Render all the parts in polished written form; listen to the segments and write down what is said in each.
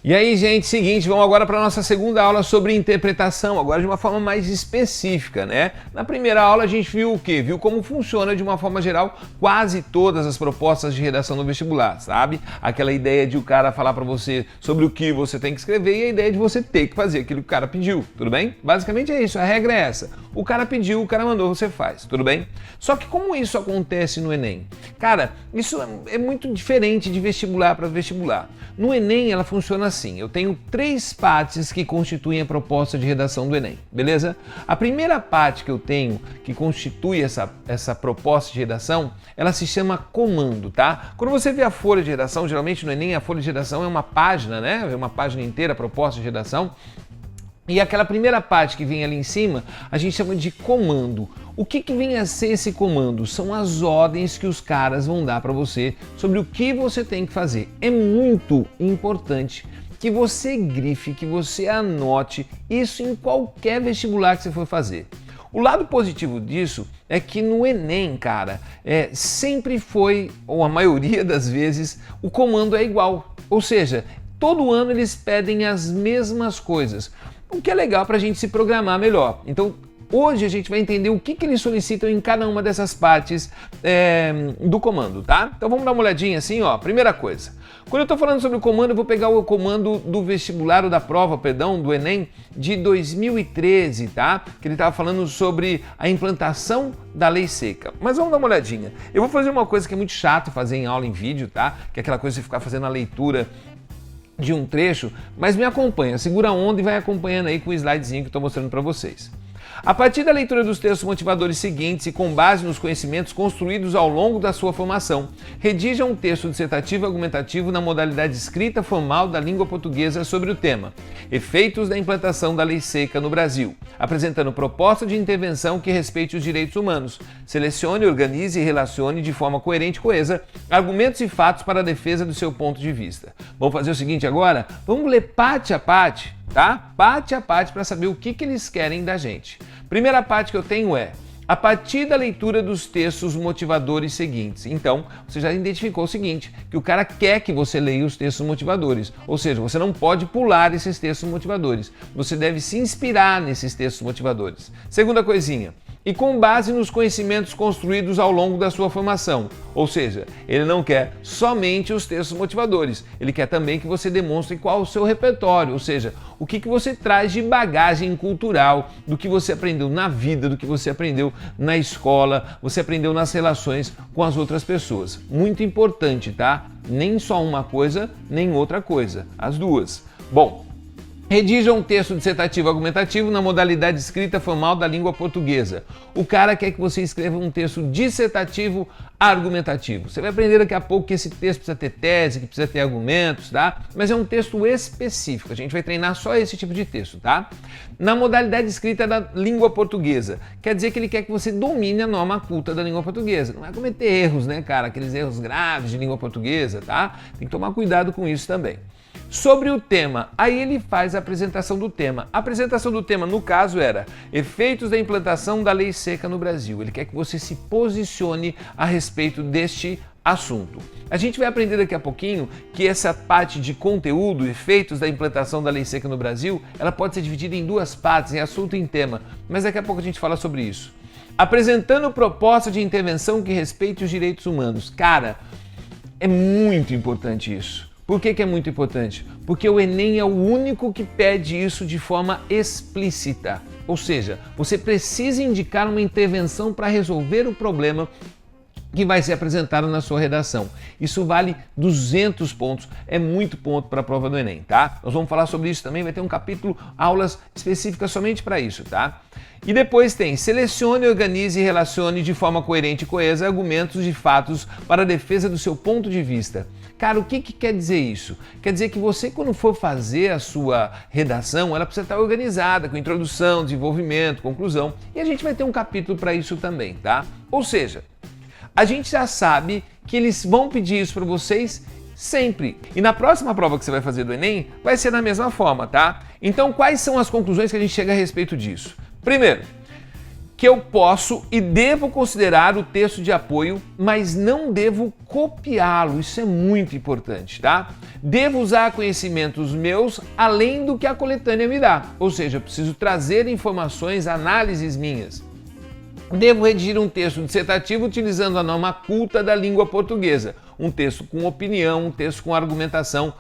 E aí, gente, seguinte, vamos agora para a nossa segunda aula sobre interpretação, agora de uma forma mais específica, né? Na primeira aula a gente viu o quê? Viu como funciona de uma forma geral quase todas as propostas de redação no vestibular, sabe? Aquela ideia de o cara falar para você sobre o que você tem que escrever e a ideia de você ter que fazer aquilo que o cara pediu, tudo bem? Basicamente é isso, a regra é essa. O cara pediu, o cara mandou, você faz, tudo bem? Só que como isso acontece no Enem? Cara, isso é muito diferente de vestibular para vestibular. No Enem ela funciona assim, eu tenho 3 partes que constituem a proposta de redação do Enem, beleza? A primeira parte que eu tenho, que constitui essa proposta de redação, ela se chama comando, tá? Quando você vê a folha de redação, geralmente no Enem a folha de redação é uma página, né? É uma página inteira, a proposta de redação. E aquela primeira parte que vem ali em cima, a gente chama de comando. O que vem a ser esse comando? São as ordens que os caras vão dar para você sobre o que você tem que fazer. É muito importante que você grife, que você anote isso em qualquer vestibular que você for fazer. O lado positivo disso é que no Enem, cara, sempre foi, ou a maioria das vezes, o comando é igual. Ou seja, todo ano eles pedem as mesmas coisas, o que é legal para a gente se programar melhor. Então, hoje a gente vai entender o que eles solicitam em cada uma dessas partes do comando, tá? Então vamos dar uma olhadinha assim, ó. Primeira coisa, quando eu estou falando sobre o comando, eu vou pegar o comando do vestibular, ou da prova, perdão, do Enem de 2013, tá? Que ele estava falando sobre a implantação da lei seca. Mas vamos dar uma olhadinha. Eu vou fazer uma coisa que é muito chato fazer em aula em vídeo, tá? Que é aquela coisa de ficar fazendo a leitura de um trecho, mas me acompanha, segura a onda e vai acompanhando aí com o slidezinho que eu estou mostrando para vocês. A partir da leitura dos textos motivadores seguintes e com base nos conhecimentos construídos ao longo da sua formação, redija um texto dissertativo argumentativo na modalidade escrita formal da língua portuguesa sobre o tema Efeitos da implantação da lei seca no Brasil, apresentando proposta de intervenção que respeite os direitos humanos. Selecione, organize e relacione de forma coerente e coesa argumentos e fatos para a defesa do seu ponto de vista. Vamos fazer o seguinte agora? Vamos ler parte a parte, tá? Parte a parte para saber o que eles querem da gente. Primeira parte que eu tenho é a partir da leitura dos textos motivadores seguintes. Então, você já identificou o seguinte, que o cara quer que você leia os textos motivadores. Ou seja, você não pode pular esses textos motivadores. Você deve se inspirar nesses textos motivadores. Segunda coisinha, e com base nos conhecimentos construídos ao longo da sua formação. Ou seja, ele não quer somente os textos motivadores, ele quer também que você demonstre qual é o seu repertório, ou seja, o que você traz de bagagem cultural, do que você aprendeu na vida, do que você aprendeu na escola, você aprendeu nas relações com as outras pessoas. Muito importante, tá? Nem só uma coisa, nem outra coisa, as duas. Bom, redija um texto dissertativo argumentativo na modalidade escrita formal da língua portuguesa. O cara quer que você escreva um texto dissertativo argumentativo. Você vai aprender daqui a pouco que esse texto precisa ter tese, que precisa ter argumentos, tá? Mas é um texto específico, a gente vai treinar só esse tipo de texto, tá? Na modalidade escrita da língua portuguesa, quer dizer que ele quer que você domine a norma culta da língua portuguesa. Não vai cometer erros, né, cara? Aqueles erros graves de língua portuguesa, tá? Tem que tomar cuidado com isso também. Sobre o tema, aí ele faz a apresentação do tema. A apresentação do tema, no caso, era efeitos da implantação da lei seca no Brasil. Ele quer que você se posicione a respeito deste assunto. A gente vai aprender daqui a pouquinho que essa parte de conteúdo, efeitos da implantação da lei seca no Brasil, ela pode ser dividida em 2 partes, em assunto e em tema, mas daqui a pouco a gente fala sobre isso. Apresentando proposta de intervenção que respeite os direitos humanos. Cara, é muito importante isso. Por que é muito importante? Porque o Enem é o único que pede isso de forma explícita. Ou seja, você precisa indicar uma intervenção para resolver o problema que vai ser apresentado na sua redação. Isso vale 200 pontos, é muito ponto para a prova do Enem, tá? Nós vamos falar sobre isso também, vai ter um capítulo, aulas específicas somente para isso, tá? E depois tem, selecione, organize e relacione de forma coerente e coesa argumentos e fatos para a defesa do seu ponto de vista. Cara, o que quer dizer isso? Quer dizer que você, quando for fazer a sua redação, ela precisa estar organizada, com introdução, desenvolvimento, conclusão, e a gente vai ter um capítulo para isso também, tá? Ou seja, a gente já sabe que eles vão pedir isso para vocês sempre. E na próxima prova que você vai fazer do Enem, vai ser da mesma forma, tá? Então, quais são as conclusões que a gente chega a respeito disso? Primeiro, que eu posso e devo considerar o texto de apoio, mas não devo copiá-lo. Isso é muito importante, tá? Devo usar conhecimentos meus além do que a coletânea me dá. Ou seja, eu preciso trazer informações, análises minhas. Devo redigir um texto dissertativo utilizando a norma culta da língua portuguesa. Um texto com opinião, um texto com argumentação,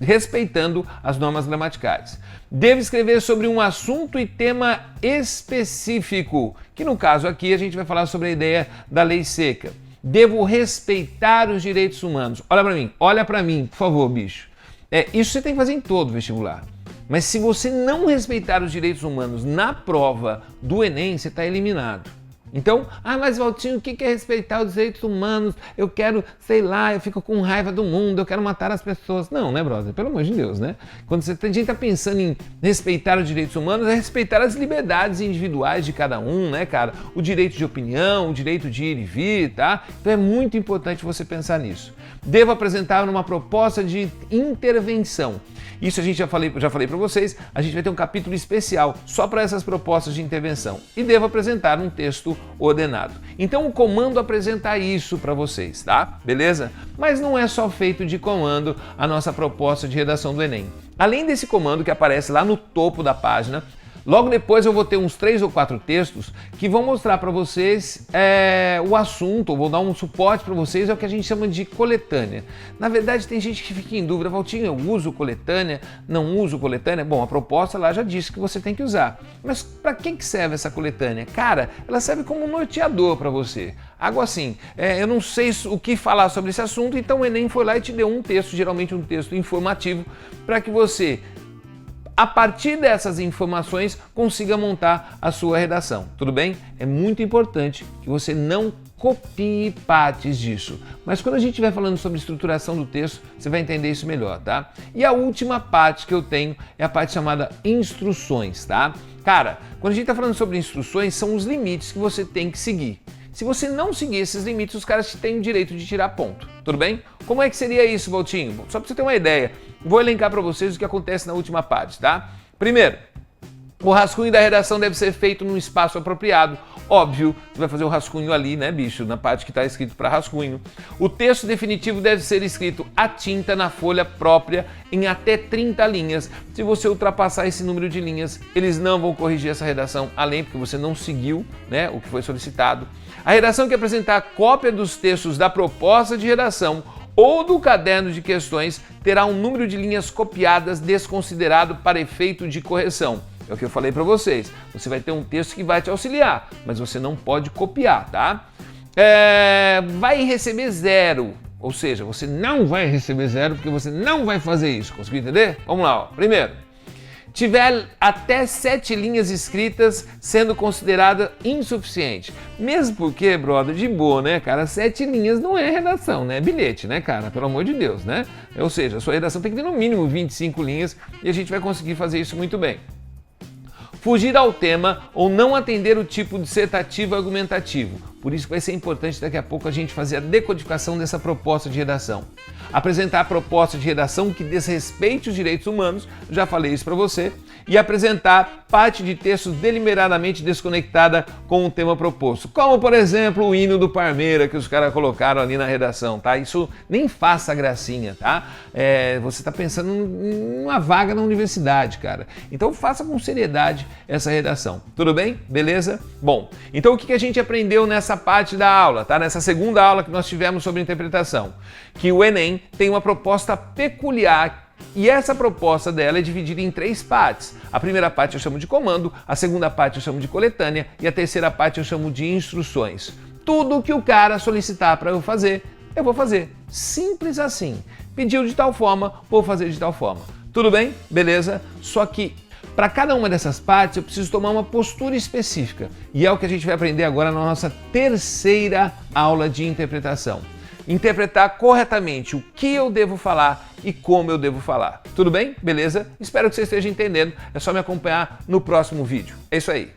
respeitando as normas gramaticais. Devo escrever sobre um assunto e tema específico, que no caso aqui a gente vai falar sobre a ideia da lei seca. Devo respeitar os direitos humanos. Olha para mim, por favor, bicho. Isso você tem que fazer em todo vestibular. Mas se você não respeitar os direitos humanos na prova do Enem, você está eliminado. Então, mas Valtinho, o que é respeitar os direitos humanos? Eu quero, sei lá, eu fico com raiva do mundo, eu quero matar as pessoas. Não, né, brother? Pelo amor de Deus, né? Quando a gente está pensando em respeitar os direitos humanos, é respeitar as liberdades individuais de cada um, né, cara? O direito de opinião, o direito de ir e vir, tá? Então é muito importante você pensar nisso. Devo apresentar uma proposta de intervenção. Isso a gente já falei para vocês, a gente vai ter um capítulo especial só para essas propostas de intervenção. E devo apresentar um texto ordenado. Então o comando apresenta isso para vocês, tá? Beleza? Mas não é só feito de comando a nossa proposta de redação do Enem. Além desse comando que aparece lá no topo da página, logo depois eu vou ter uns 3 ou 4 textos que vão mostrar para vocês o assunto, vou dar um suporte para vocês, é o que a gente chama de coletânea. Na verdade tem gente que fica em dúvida, Valtinho, eu uso coletânea, não uso coletânea? Bom, a proposta lá já disse que você tem que usar. Mas para que serve essa coletânea? Cara, ela serve como um norteador para você. Algo assim, eu não sei o que falar sobre esse assunto, então o Enem foi lá e te deu um texto, geralmente um texto informativo, para que você, a partir dessas informações, consiga montar a sua redação, tudo bem? É muito importante que você não copie partes disso. Mas quando a gente estiver falando sobre estruturação do texto, você vai entender isso melhor, tá? E a última parte que eu tenho é a parte chamada instruções, tá? Cara, quando a gente está falando sobre instruções, são os limites que você tem que seguir. Se você não seguir esses limites, os caras têm o direito de tirar ponto, tudo bem? Como é que seria isso, Valtinho? Bom, só para você ter uma ideia, vou elencar para vocês o que acontece na última parte, tá? Primeiro, o rascunho da redação deve ser feito num espaço apropriado. Óbvio, você vai fazer o rascunho ali, né, bicho, na parte que está escrito para rascunho. O texto definitivo deve ser escrito à tinta na folha própria em até 30 linhas. Se você ultrapassar esse número de linhas, eles não vão corrigir essa redação, além porque você não seguiu, né, o que foi solicitado. A redação que apresentar cópia dos textos da proposta de redação ou do caderno de questões terá um número de linhas copiadas desconsiderado para efeito de correção. É o que eu falei para vocês. Você vai ter um texto que vai te auxiliar, mas você não pode copiar, tá? Vai receber 0, ou seja, você não vai receber 0 porque você não vai fazer isso. Conseguiu entender? Vamos lá, ó. Primeiro, tiver até 7 linhas escritas sendo considerada insuficiente. Mesmo porque, brother, de boa, né, cara? 7 linhas não é redação, né? É bilhete, né, cara? Pelo amor de Deus, né? Ou seja, a sua redação tem que ter no mínimo 25 linhas e a gente vai conseguir fazer isso muito bem. Fugir ao tema ou não atender o tipo dissertativo argumentativo. Por isso vai ser importante daqui a pouco a gente fazer a decodificação dessa proposta de redação. Apresentar a proposta de redação que desrespeite os direitos humanos, já falei isso para você, e apresentar parte de texto deliberadamente desconectada com o tema proposto. Como, por exemplo, o hino do Parmeira que os caras colocaram ali na redação, tá? Isso nem faça gracinha, tá? Você está pensando em uma vaga na universidade, cara. Então faça com seriedade essa redação. Tudo bem? Beleza? Bom, então o que a gente aprendeu nessa parte da aula, tá? Nessa segunda aula que nós tivemos sobre interpretação? Que o Enem tem uma proposta peculiar e essa proposta dela é dividida em 3 partes. A primeira parte eu chamo de comando, a segunda parte eu chamo de coletânea e a terceira parte eu chamo de instruções. Tudo que o cara solicitar para eu fazer, eu vou fazer. Simples assim. Pediu de tal forma, vou fazer de tal forma. Tudo bem? Beleza? Só que para cada uma dessas partes eu preciso tomar uma postura específica e é o que a gente vai aprender agora na nossa terceira aula de interpretação. Interpretar corretamente o que eu devo falar e como eu devo falar. Tudo bem? Beleza? Espero que você esteja entendendo. É só me acompanhar no próximo vídeo. É isso aí.